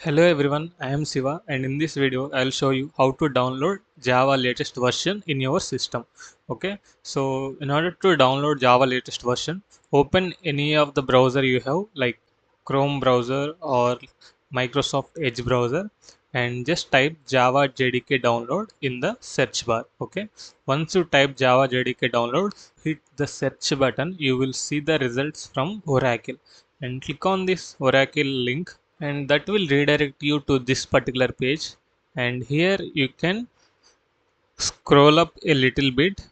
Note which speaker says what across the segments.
Speaker 1: Hello everyone, I am Siva and in this video I will show you how to download Java latest version in your system. Okay, so in order to download Java latest version, open any of the browser you have like Chrome browser or Microsoft Edge browser and just type Java JDK download in the search bar. Okay, once you type Java JDK download, hit the search button, you will see the results from Oracle and click on this Oracle link and that will redirect you to this particular page, and here you can scroll up a little bit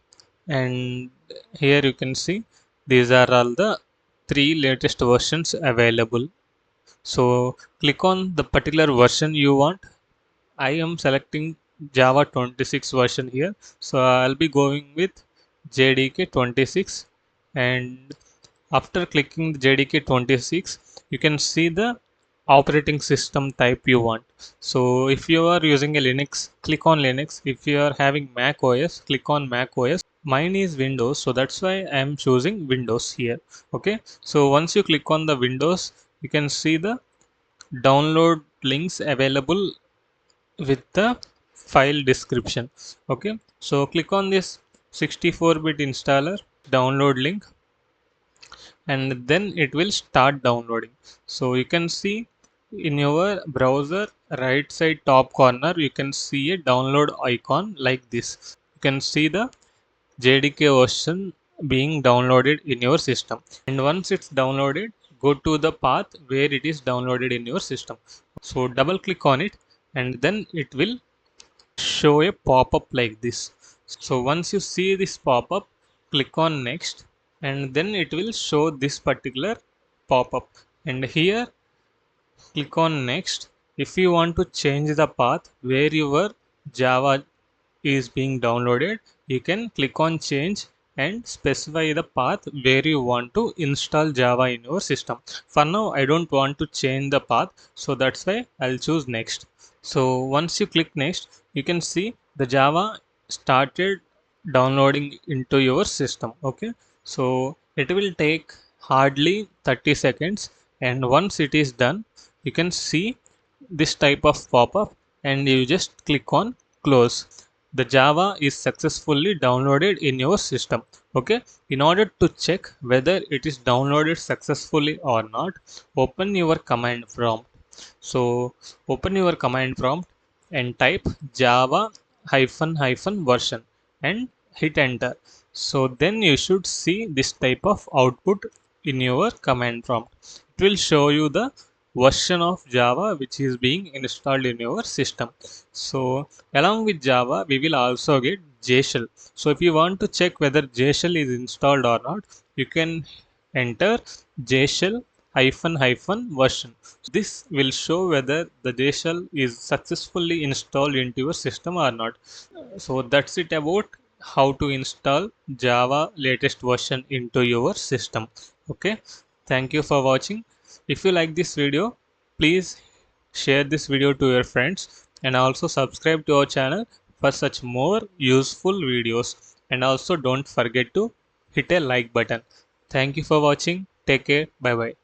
Speaker 1: and here you can see these are all the three latest versions available. So click on the particular version you want. I am selecting Java 26 version here, so I'll be going with JDK 26. And after clicking the JDK 26, you can see the operating system type you want. So if you are using a Linux, click on Linux. If you are having Mac OS, click on Mac OS. Mine is Windows, so that's why I am choosing Windows here. Okay, so once you click on the Windows, you can see the download links available with the file description. Okay, so click on this 64-bit installer download link and then it will start downloading. So you can see in your browser right side top corner you can see a download icon like this. You can see the JDK version being downloaded in your system, and once it's downloaded, go to the path where it is downloaded in your system. So double click on it and then it will show a pop-up like this. So once you see this pop-up, click on next and then it will show this particular pop-up, and here click on next. If you want to change the path where your Java is being downloaded, you can click on change and specify the path where you want to install Java in your system. For now I don't want to change the path, so that's why I'll choose next. So once you click next, you can see the Java started downloading into your system. Okay, so it will take hardly 30 seconds, and once it is done, you can see this type of pop-up and you just click on close. The Java is successfully downloaded in your system. Okay, in order to check whether it is downloaded successfully or not, open your command prompt. So open your command prompt and type Java version and hit enter. So then you should see this type of output in your command prompt. It will show you the version of Java which is being installed in your system. So along with Java, we will also get JShell. So if you want to check whether JShell is installed or not, you can enter JShell version. This will show whether the JShell is successfully installed into your system or not. So that's it about how to install Java latest version into your system. Okay, thank you for watching. If you like this video, please share this video to your friends and also subscribe to our channel for such more useful videos, and also don't forget to hit a like button. Thank you for watching. Take care. Bye bye.